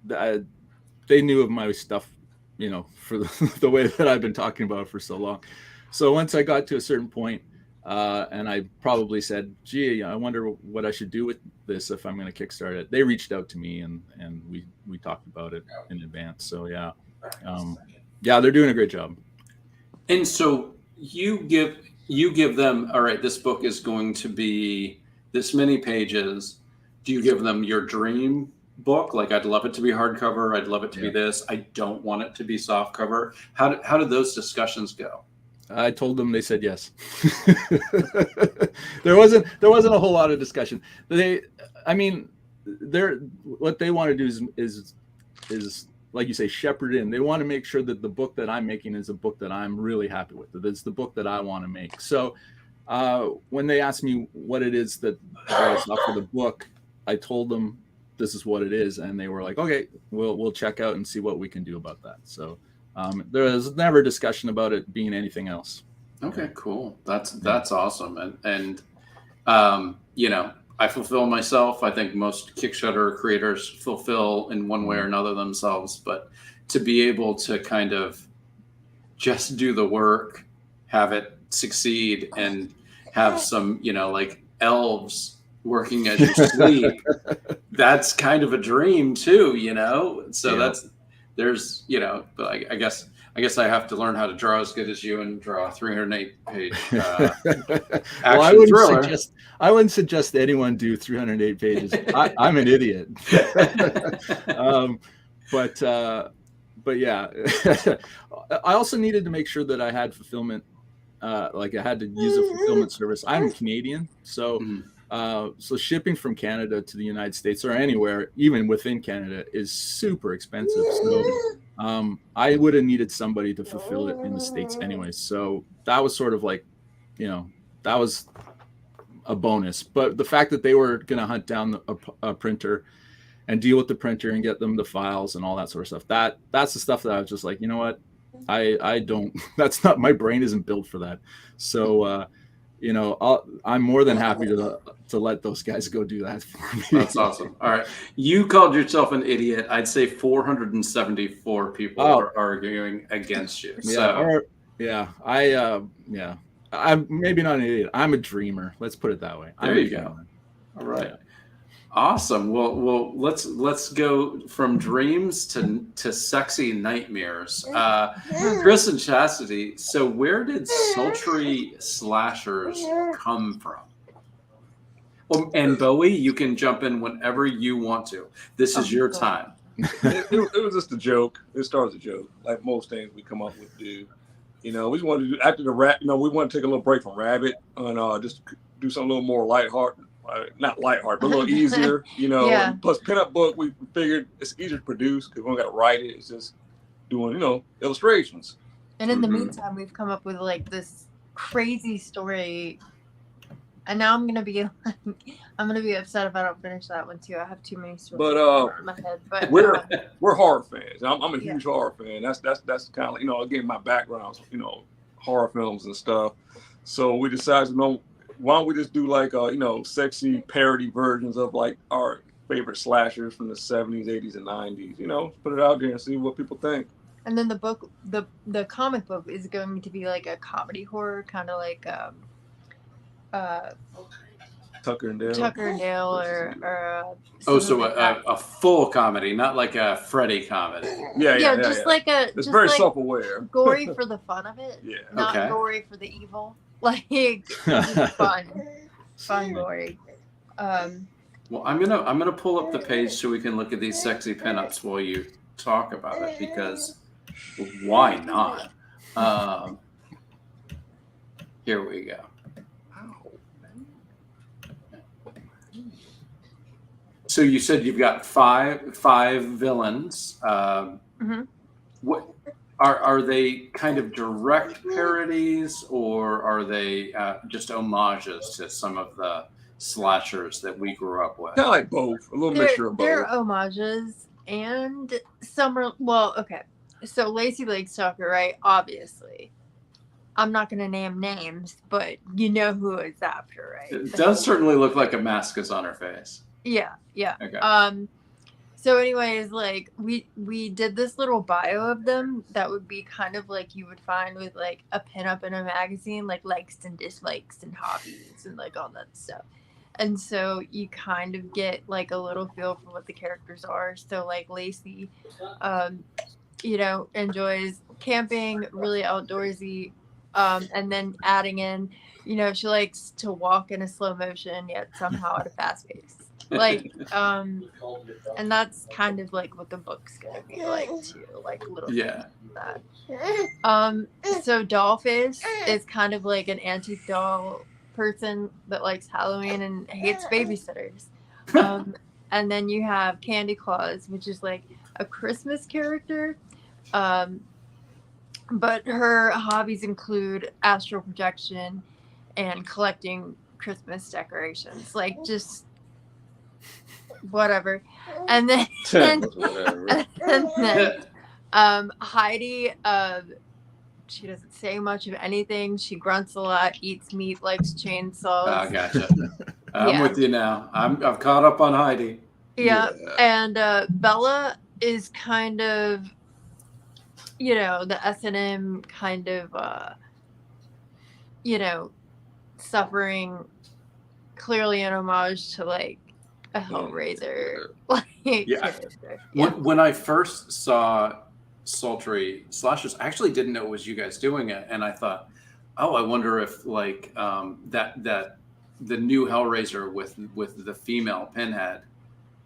D: they knew of my stuff, for the way that I've been talking about it for so long. So once I got to a certain point, and I probably said, "Gee, I wonder what I should do with this if I'm going to kickstart it." They reached out to me and we talked about it in advance. So yeah, they're doing a great job.
A: And so you give them, all right, this book is going to be this many pages. Do you give them your dream book? Like, I'd love it to be hardcover. I'd love it to be this. I don't want it to be soft cover. How did those discussions go?
D: I told them, they said yes. There wasn't a whole lot of discussion. What they want to do is like you say, shepherd in. They want to make sure that the book that I'm making is a book that I'm really happy with. That it's the book that I want to make. So When they asked me what it is that I saw for the book, I told them this is what it is, and they were like, "Okay, we'll check out and see what we can do about that." So there was never discussion about it being anything else.
A: Okay, cool. That's awesome. And you know, I fulfill myself. I think most Kickstarter creators fulfill in one way or another themselves, but to be able to kind of just do the work, have it succeed, and have some, you know, like elves working as you sleep, that's kind of a dream too, you know? So there's, you know, but I guess I have to learn how to draw as good as you and draw a 308-page action thriller.
D: I wouldn't suggest anyone do 308 pages. I'm an idiot. But yeah, I also needed to make sure that I had fulfillment. Like I had to use a fulfillment service. I'm Canadian, so so shipping from Canada to the United States or anywhere, even within Canada, is super expensive. So I would have needed somebody to fulfill it in the States anyway. So that was sort of like, you know, that was a bonus. But the fact that they were going to hunt down a printer and deal with the printer and get them the files and all that sort of stuff, that's the stuff that I was just like, you know what, I don't, that's not, my brain isn't built for that. So you know, I'm more than happy to let those guys go do that for me.
A: That's awesome. All right, you called yourself an idiot. I'd say 474 people are arguing against you.
D: I'm maybe not an idiot. I'm a dreamer. Let's put it that way.
A: There you go. All right. Yeah. Awesome. Well, let's go from dreams to sexy nightmares. Chris and Chastity. So, where did sultry slashers come from? And Bowie, you can jump in whenever you want to. This is your time.
B: It was just a joke. It started as a joke, like most things we come up with do. You know, we just wanted to do after the we want to take a little break from Rabbit and just do something a little more lighthearted. Not lighthearted, but a little easier, you know.
C: Yeah.
B: Plus, pinup book, we figured it's easier to produce because we don't got to write it. It's just doing, you know, illustrations.
C: And in the meantime, we've come up with like this crazy story. And now I'm gonna be upset if I don't finish that one too. I have too many stories in my head. But
B: we're horror fans. I'm a huge horror fan. That's kind of like, you know, again, my background's, you know, horror films and stuff. So we decided, you know, why don't we just do like you know, sexy parody versions of like our favorite slashers from the 70s, 80s, and 90s. You know, put it out there and see what people think.
C: And then the book, the comic book is going to be like a comedy horror, kind of like
B: Tucker and Dale.
C: or
A: so a full comedy, not like a Freddy comedy.
C: Yeah, like a.
B: It's very like self-aware.
C: Gory for the fun of it.
B: Yeah.
C: Not gory for the evil. Like fun gory.
A: Well, I'm gonna pull up the page so we can look at these sexy pinups while you talk about it, because why not? Here we go. So you said you've got five villains. What are they kind of direct parodies, or are they just homages to some of the slashers that we grew up with?
B: Kind of like both, a little mixture of both.
C: They're homages, and some are okay. So Lacey Blake Stalker, right? Obviously, I'm not going to name names, but you know who it's after, right?
A: It does certainly look like a mask is on her face.
C: Yeah.
A: Okay.
C: So anyways, like we did this little bio of them that would be kind of like you would find with like a pinup in a magazine, like likes and dislikes and hobbies and like all that stuff. And so you kind of get like a little feel for what the characters are. So like Lacey, you know, enjoys camping, really outdoorsy, and then adding in, you know, she likes to walk in a slow motion yet somehow at a fast pace. Like and that's kind of like what the book's gonna be like too, like little things like that. So Dollface is kind of like an antique doll person that likes Halloween and hates babysitters. And then you have Candy Claus, which is like a Christmas character, but her hobbies include astral projection and collecting Christmas decorations, like just whatever. And then
B: Whatever.
C: and then Heidi, she doesn't say much of anything. She grunts a lot, eats meat, likes chainsaws.
A: Gotcha. I'm
C: Yeah.
A: with you now. I've caught up on Heidi.
C: Yeah. And Bella is kind of, you know, the S&M kind of, you know, suffering, clearly an homage to like a Hellraiser. Like,
A: Yeah.
C: character.
A: When I first saw Sultry Slashers, I actually didn't know it was you guys doing it, and I thought, oh, I wonder if like that the new Hellraiser with the female Pinhead.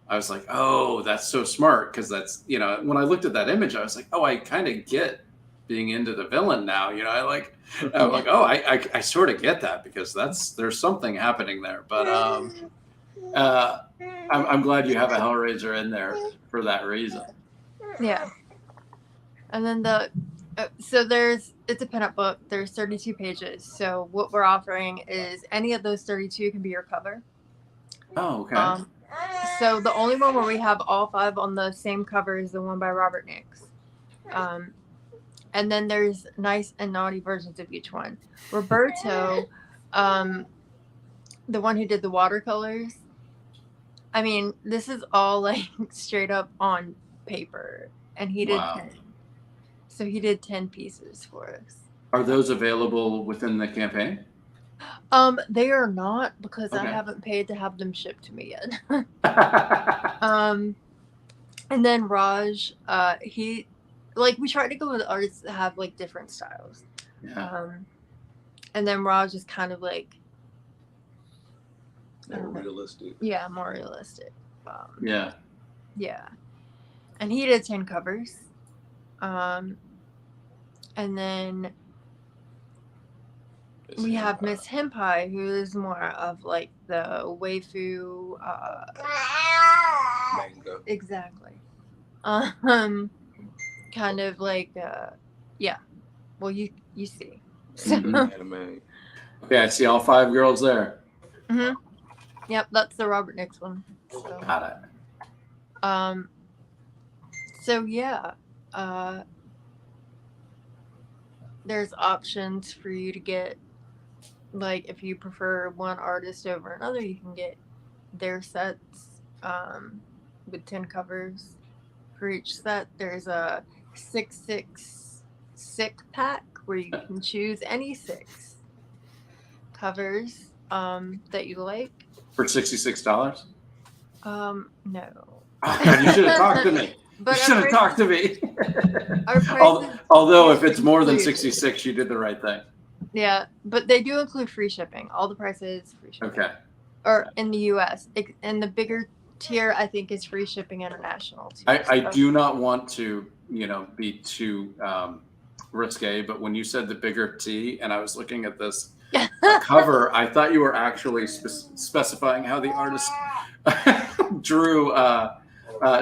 A: I was like, oh, that's so smart, because that's, you know, when I looked at that image, I was like, oh, I kind of get being into the villain now. You know, I'm like, oh, I sort of get that, because there's something happening there. But I'm glad you have a Hellraiser in there for that reason.
C: Yeah. And then so it's a pinup book. There's 32 pages. So what we're offering is any of those 32 can be your cover.
A: Oh, okay.
C: So the only one where we have all 5 on the same cover is the one by Robert Nix. And then there's nice and naughty versions of each one. Roberto, the one who did the watercolors, I mean, this is all like straight up on paper. And he did 10. So he did 10 pieces for us.
A: Are those available within the campaign?
C: They are not, because I
A: Okay.
C: haven't paid to have them shipped to me yet. And then Raj, he, like, we tried to go with artists that have like different styles.
A: Yeah.
C: And then Raj is kind of like
B: More realistic.
C: Yeah, more realistic.
A: Yeah.
C: Yeah. And he did 10 covers. And then we have Miss Hempai, who is more of like the waifu.
B: Manga.
C: Exactly. Kind of like, yeah. Well, you see. So,
B: Anime.
A: Okay, I see all 5 girls there.
C: Yep, that's the Robert Nix one. So,
A: Got it.
C: so yeah, there's options for you to get, like, if you prefer one artist over another, you can get their sets with 10 covers for each set. There's a 6 pack where you can choose any 6 covers that you like.
A: For $66?
C: No.
A: Oh, God, you should have talked to me.
C: But
A: You should have talked to me.
C: Our prices,
A: Although if it's more than 66, you did the right thing.
C: yeah, but they do include free shipping. All the prices free shipping.
A: Okay.
C: Or in the U.S. And the bigger tier, I think, is free shipping international too.
A: I do not want to, be too risque, but when you said the bigger T and I was looking at this cover, I thought you were actually specifying how the artist drew.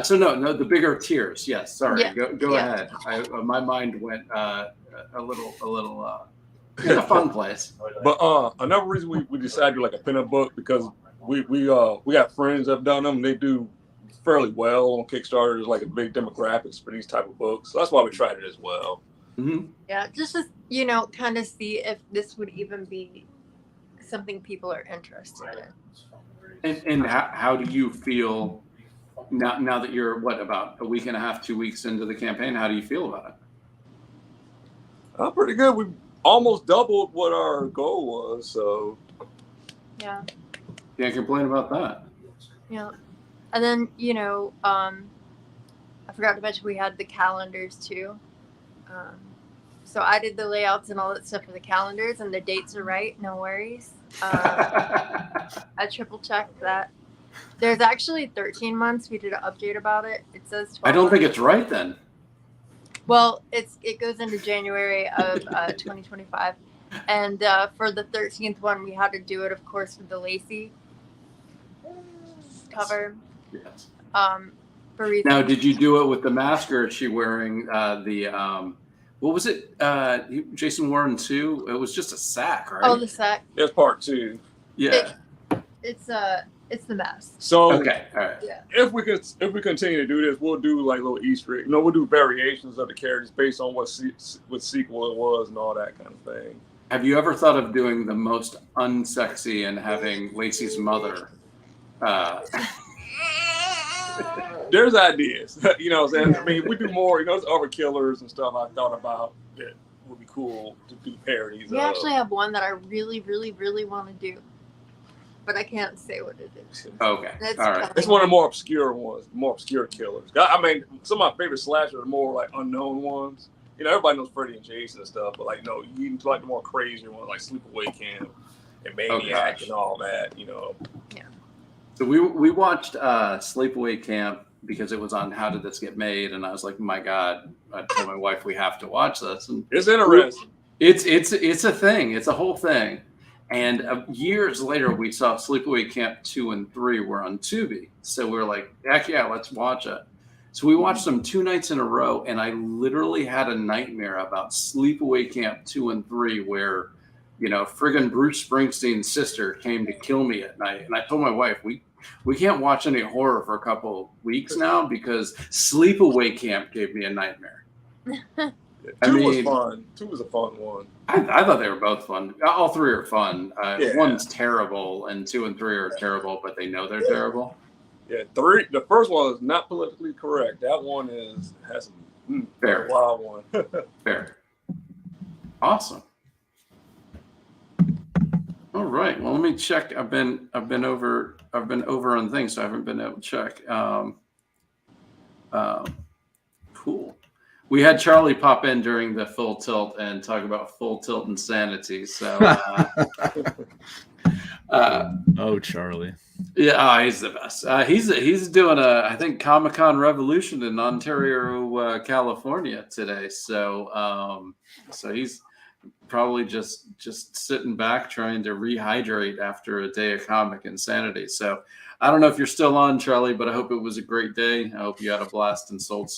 A: So no, the bigger tiers. Yes, sorry.
C: Yeah.
A: Go ahead. My mind went a little in a fun place.
B: But another reason we decided to do like a pinup book, because we got friends that have done them. They do fairly well on Kickstarter. There's like a big demographics for these type of books. So that's why we tried it as well.
A: Mm-hmm.
C: Yeah, just to, kind of see if this would even be something people are interested in.
A: And how do you feel now that you're about a week and a half, 2 weeks into the campaign? How do you feel about it?
B: Pretty good. We almost doubled what our goal was. So
C: Yeah.
A: Can't complain about that.
C: Yeah. And then, I forgot to mention we had the calendars too. So I did the layouts and all that stuff for the calendars, and the dates are right. No worries. I triple checked that. There's actually 13 months. We did an update about it. It says 12
A: I don't think
C: months.
A: it's right then.
C: Well, it goes into January of 2025. And for the 13th one, we had to do it, of course, with the Lacey cover.
A: Yes.
C: For reasons.
A: Now, did you do it with the mask, or is she wearing What was it? Jason Warren 2? It was just a sack, right?
C: Oh, the sack.
B: That's part 2.
A: Yeah.
C: It's the best.
B: So
A: Okay. All right.
C: Yeah.
B: if we continue to do this, we'll do like little Easter egg. We'll do variations of the characters based on what sequel it was and all that kind of thing.
A: Have you ever thought of doing the most unsexy and having Lacey's mother?
B: There's ideas, you know what I'm saying? I mean, we do more, there's other killers and stuff I thought about that would be cool to do parodies
C: We
B: of.
C: actually have one that I really, really, really want to do, but I can't say what it is.
A: Okay.
C: That's
A: All right.
B: It's one of the more obscure ones, more obscure killers. I mean, some of my favorite slashers are more like unknown ones. Everybody knows Freddy and Jason and stuff, but like, no, you like the more crazier ones like Sleepaway Camp and Maniac and all that,
C: Yeah.
A: So we watched Sleepaway Camp because it was on How Did This Get Made, and I was like, my God! I told my wife we have to watch this, and
B: It's interesting.
A: it's a thing. It's a whole thing. And years later, we saw Sleepaway Camp 2 and 3 were on Tubi, so we were like, heck yeah, let's watch it. So we watched them 2 nights in a row, and I literally had a nightmare about Sleepaway Camp 2 and 3 where, friggin' Bruce Springsteen's sister came to kill me at night. And I told my wife, we can't watch any horror for a couple weeks now because Sleepaway Camp gave me a nightmare.
B: Two was fun. 2 was a fun one.
A: I thought they were both fun. All 3 are fun.
B: Yeah.
A: 1's terrible, and 2 and 3 are terrible, but they know they're terrible.
B: Yeah, 3. The first one is not politically correct. That one has some
A: Fair.
B: wild one.
A: Fair. Awesome. All right. Well, let me check. I've been over on things, so I haven't been able to check. Cool. We had Charlie pop in during the Full Tilt and talk about Full Tilt insanity. So,
D: oh, Charlie.
A: Yeah, he's the best. He's doing I think Comic-Con Revolution in Ontario, California today. So he's probably just sitting back trying to rehydrate after a day of comic insanity. So I don't know if you're still on, Charlie, but I hope it was a great day. I hope you had a blast and sold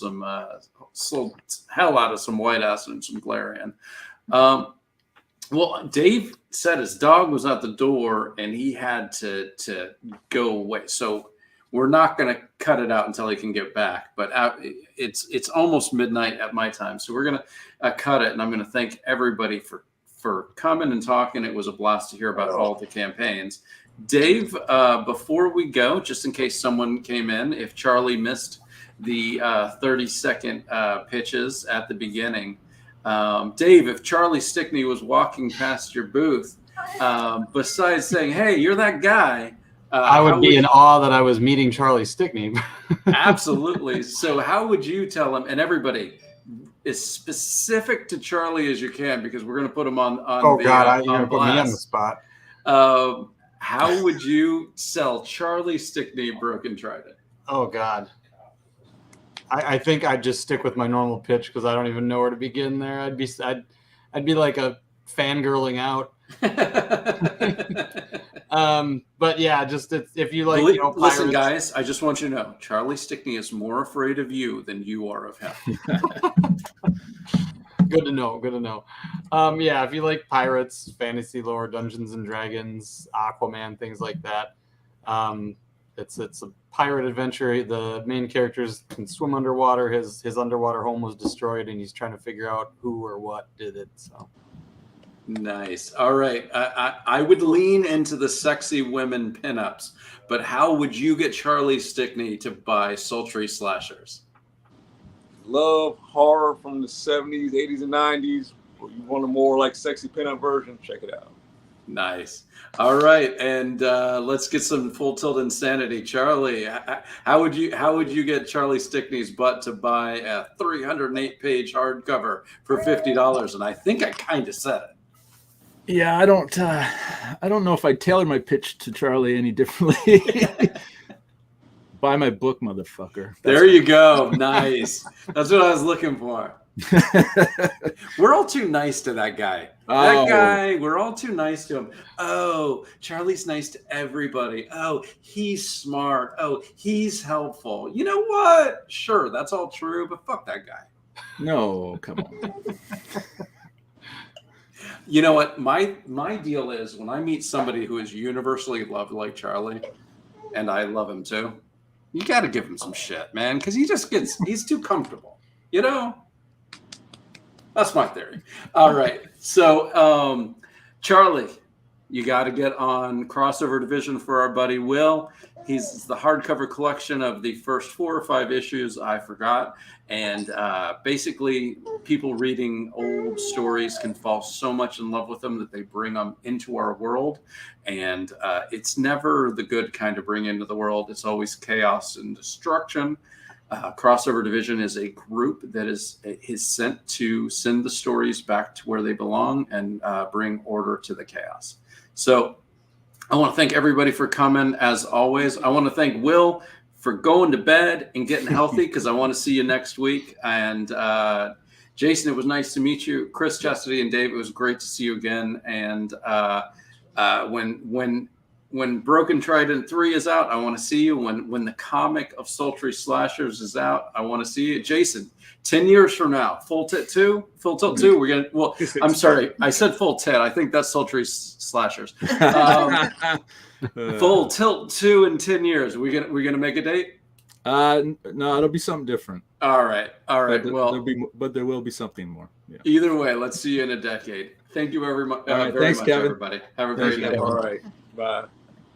A: hell out of some White Acid and some Clarion. Well, Dave said his dog was at the door and he had to go away. So we're not going to cut it out until he can get back. But it's almost midnight at my time. So we're going to cut it. And I'm going to thank everybody for coming and talking. It was a blast to hear about all the campaigns. Dave, before we go, just in case someone came in, if Charlie missed the 30-second pitches at the beginning, Dave, if Charlie Stickney was walking past your booth, besides saying, "Hey, you're that guy,"
E: I would be in awe that I was meeting Charlie Stickney.
A: Absolutely. So how would you tell him, and everybody, as specific to Charlie as you can, because we're going to put him on
E: oh, God, you're going to put me on the spot.
A: How would you sell Charlie Stickney Broken Trident?
E: Oh, God. I think I'd just stick with my normal pitch because I don't even know where to begin there. I'd be like a fangirling out. But yeah, just if you like, pirates.
A: Listen, guys, I just want you to know, Charlie Stickney is more afraid of you than you are of him.
E: Good to know. Yeah, if you like pirates, fantasy lore, Dungeons and Dragons, Aquaman, things like that. It's a pirate adventure. The main characters can swim underwater. His underwater home was destroyed, and he's trying to figure out who or what did it. So
A: nice. All right. I would lean into the sexy women pinups, but how would you get Charlie Stickney to buy sultry slashers?
B: Love horror from the 70s, 80s, and 90s. Or you want a more like sexy pinup version? Check it out.
A: Nice. All right, and let's get some Full Tilt insanity. Charlie, how would you get Charlie Stickney's butt to buy a 308-page hardcover for $50? And I think I kind of said it.
D: Yeah, I don't know if I tailor my pitch to Charlie any differently. Buy my book, motherfucker.
A: There you go. Nice. That's what I was looking for. We're all too nice to that guy. We're all too nice to him. Oh, Charlie's nice to everybody. Oh, he's smart. Oh, he's helpful. You know what? Sure, that's all true, but fuck that guy.
D: No, come on.
A: You know what? My deal is when I meet somebody who is universally loved like Charlie, and I love him too, you got to give him some shit, man, because he's too comfortable. You know? That's my theory. All right. So, Charlie, you got to get on Crossover Division for our buddy Will. He's the hardcover collection of the first 4 or 5 issues. I forgot. And basically, people reading old stories can fall so much in love with them that they bring them into our world. And it's never the good kind of bring into the world. It's always chaos and destruction. Crossover Division is a group that is sent to send the stories back to where they belong and bring order to the chaos. So I want to thank everybody for coming. As always, I want to thank Will for going to bed and getting healthy because I want to see you next week. And Jason, it was nice to meet you. Chris, Chastity, and Dave, it was great to see you again. And when Broken Trident 3 is out, I want to see you. When the comic of Sultry Slashers is out, I want to see you. Jason, 10 years from now, Full Tilt 2, we're going to, well, I'm sorry, I said Full Tilt. I think that's Sultry Slashers. Full Tilt 2 in 10 years. We're gonna make a date?
D: No, it'll be something different.
A: All right.
D: But there will be something more. Yeah.
A: Either way, let's see you in a decade. Thank you very much,
D: All right, thanks, Kevin.
A: everybody. Have a great day.
B: All right. Bye.